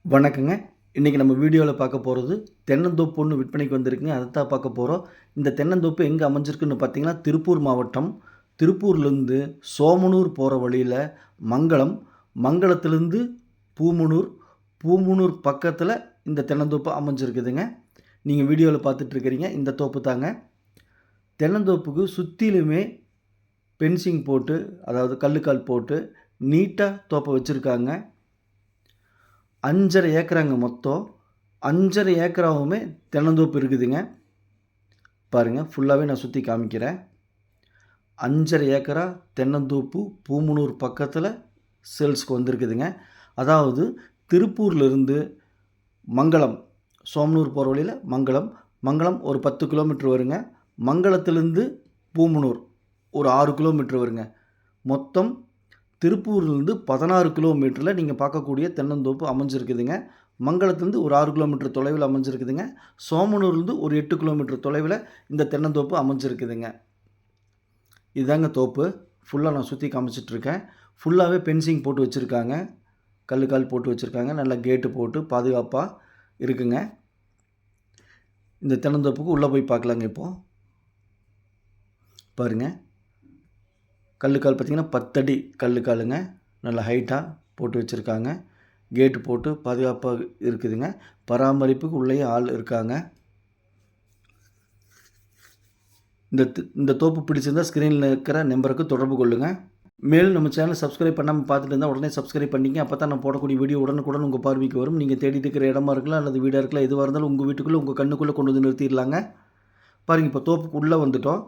வணக்கங்க. இன்றைக்கி நம்ம வீடியோவில் பார்க்க போகிறது தென்னந்தோப்பு ஒன்று விற்பனைக்கு வந்திருக்குங்க. அதை தான் பார்க்க போகிறோம். இந்த தென்னந்தோப்பு எங்கே அமைஞ்சிருக்குன்னு பார்த்தீங்கன்னா, திருப்பூர் மாவட்டம். திருப்பூர்லேருந்து சோமனூர் போகிற வழியில் மங்களம், மங்களத்துலேருந்து பூமனூர், பூமனூர் பக்கத்தில் இந்த தென்னந்தோப்பு அமைஞ்சிருக்குதுங்க. நீங்கள் வீடியோவில் பார்த்துட்ருக்கிறீங்க இந்த தோப்பு தாங்க. தென்னந்தோப்புக்கு சுற்றிலுமே பென்சிங் போட்டு, அதாவது கல்லுக்கால் போட்டு நீட்டாக தோப்பை வச்சுருக்காங்க. 5.5 ஏக்கராங்க மொத்தம். 5.5 ஏக்கராவுமே தென்னந்தோப்பு இருக்குதுங்க. பாருங்கள், ஃபுல்லாகவே நான் சுற்றி காமிக்கிறேன். 5.5 ஏக்கரா தென்னந்தோப்பு பூமனூர் பக்கத்தில் சேல்ஸ்க்கு வந்திருக்குதுங்க. அதாவது திருப்பூர்லேருந்து மங்களம், சோமனூர் போகிற வழியில் மங்களம் ஒரு 10 கிலோமீட்டர் வருங்க. மங்களத்துலேருந்து பூமனூர் ஒரு 6 கிலோமீட்டர் வருங்க. மொத்தம் திருப்பூர்லேருந்து 16 கிலோமீட்டரில் நீங்கள் பார்க்கக்கூடிய தென்னந்தோப்பு அமைஞ்சிருக்குதுங்க. மங்களத்துலேருந்து ஒரு 6 கிலோமீட்டர் தொலைவில் அமைஞ்சிருக்குதுங்க. சோமனூர்லேருந்து ஒரு 8 கிலோமீட்டர் தொலைவில் இந்த தென்னந்தோப்பு அமைஞ்சிருக்குதுங்க. இதுதாங்க தோப்பு. ஃபுல்லாக நான் சுற்றி காமிச்சிட்ருக்கேன். ஃபுல்லாகவே பென்சிங் போட்டு வச்சுருக்காங்க, கல்லுக்கால் போட்டு வச்சுருக்காங்க. நல்லா கேட்டு போட்டு பாதுகாப்பாக இருக்குங்க. இந்த தென்னந்தோப்புக்கு உள்ளே போய் பார்க்கலாங்க. இப்போது பாருங்கள், கல்லுக்கால் பார்த்திங்கன்னா 10 அடி கல்லுக்காலுங்க. நல்லா ஹைட்டாக போட்டு வச்சுருக்காங்க. கேட்டு போட்டு பாதுகாப்பாக இருக்குதுங்க. பராமரிப்புக்கு உள்ளேயே ஆள் இருக்காங்க. இந்த தோப்பு பிடிச்சிருந்தால் ஸ்க்ரீனில் இருக்கிற நம்பருக்கு தொடர்பு கொள்ளுங்கள். மேலும் நம்ம சேனலை சப்ஸ்கிரைப் பண்ணாமல் பார்த்துட்டு இருந்தால் உடனே சப்ஸ்கிரைப் பண்ணிங்க. அப்போ தான் நான் போடக்கூடிய வீடியோ உடனுக்குடன் உங்கள் பார்வைக்கு வரும். நீங்கள் தேடிட்டு இருக்கிற இடமா இருக்கலாம் அல்லது வீடாக இருக்கலாம், எதுவாக இருந்தாலும் உங்கள் வீட்டுக்குள்ளே உங்கள் கண்ணுக்குள்ளே கொண்டு வந்து நிறுத்திடலாங்க. பாருங்கள், இப்போ தோப்புக்கு உள்ளே வந்துட்டோம்.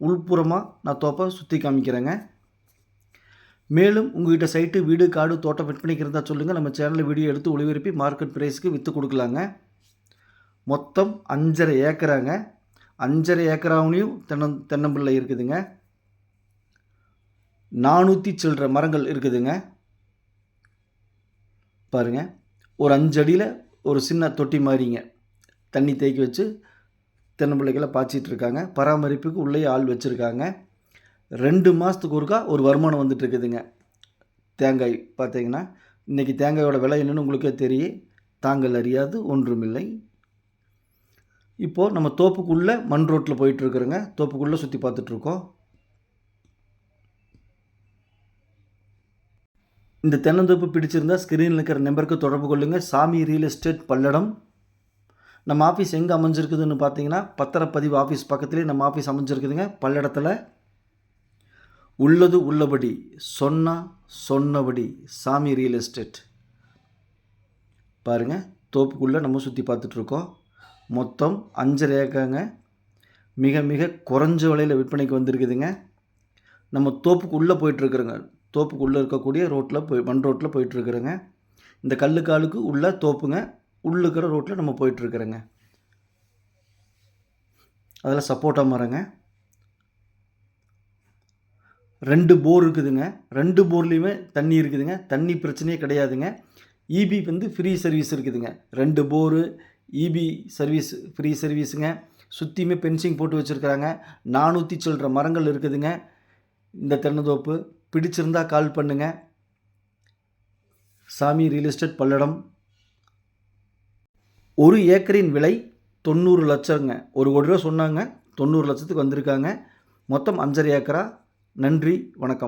உள்புறமாக நான் தோப்பை சுற்றி காமிக்கிறேங்க. மேலும் உங்கள்கிட்ட சைட்டு, வீடு, காடு, தோட்டம் விற்பனைக்கு இருந்தால் சொல்லுங்கள். நம்ம சேனலில் வீடியோ எடுத்து ஒளிபரப்பி மார்க்கெட் ப்ரைஸுக்கு விற்று கொடுக்கலாங்க. மொத்தம் 5.5 ஏக்கராங்க. 5.5 ஏக்கராவுனையும் தென்னம்பிள்ளை இருக்குதுங்க. 400 சில்லற மரங்கள் இருக்குதுங்க. பாருங்கள், ஒரு 5 அடியில் ஒரு சின்ன தொட்டி மாதிரிங்க தண்ணி தேக்கி வச்சு தென்னம்பிள்ளைகளை பாய்ச்சிட்ருக்காங்க. பராமரிப்புக்கு உள்ளே ஆள் வச்சுருக்காங்க. 2 மாதத்துக்கு ஒருக்கா ஒரு வருமானம் வந்துட்டுருக்குதுங்க. தேங்காய் பார்த்தீங்கன்னா, இன்றைக்கி தேங்காயோட விலை என்னென்னு உங்களுக்கே தெரியும். தாங்கள் அறியாது ஒன்றுமில்லை. இப்போது நம்ம தோப்புக்குள்ளே மண் ரோட்டில் போயிட்டுருக்குறோங்க. தோப்புக்குள்ளே சுற்றி பார்த்துட்ருக்கோம். இந்த தென்னந்தோப்பு பிடிச்சிருந்தால் ஸ்க்ரீனில் இருக்கிற நம்பருக்கு தொடர்பு கொள்ளுங்கள். சாமி ரியல் எஸ்டேட் பல்லடம். நம்ம ஆஃபீஸ் எங்கே அமைஞ்சிருக்குதுன்னு பார்த்தீங்கன்னா, பத்திரப்பதிவு ஆஃபீஸ் பக்கத்துலேயே நம்ம ஆஃபீஸ் அமைஞ்சிருக்குதுங்க, பல்லடத்தில். உள்ளது உள்ளபடி, சொன்னபடி சாமி ரியல் எஸ்டேட். பாருங்கள், தோப்புக்குள்ளே நம்ம சுற்றி பார்த்துட்ருக்கோம். மொத்தம் 5.5 ஏக்கராங்க. மிக மிக குறைஞ்ச விலையில் விற்பனைக்கு வந்திருக்குதுங்க. நம்ம தோப்புக்குள்ளே போயிட்டுருக்குறோங்க. தோப்புக்குள்ளே இருக்கக்கூடிய ரோட்டில் மண் ரோட்டில் போயிட்டுருக்குறோங்க. இந்த கல்லுக்காலுக்கு உள்ள தோப்புங்க. உள்ளுக்கிற ரோட்டில் நம்ம போயிட்டுருக்குறோங்க. அதில் சப்போட்டா மரங்க. 2 போர் இருக்குதுங்க. 2 போர்லேயுமே தண்ணி இருக்குதுங்க. தண்ணி பிரச்சனையே கிடையாதுங்க. இபி ஃப்ரீ சர்வீஸ் இருக்குதுங்க. 2 போரு இபி சர்வீஸ், ஃப்ரீ சர்வீஸுங்க. சுற்றியுமே பென்சிங் போட்டு வச்சுருக்குறாங்க. 400 சில்லற மரங்கள் இருக்குதுங்க. இந்த தென்னந்தோப்பு பிடிச்சிருந்தால் கால் பண்ணுங்கள். சாமி ரியல் எஸ்டேட் பல்லடம். 1 ஏக்கரின் விலை 90 லட்சங்க. 1 கோடி ரூபா சொன்னாங்க. 90 லட்சத்துக்கு வந்திருக்காங்க. மொத்தம் 5.5 ஏக்கரா. நன்றி, வணக்கம்.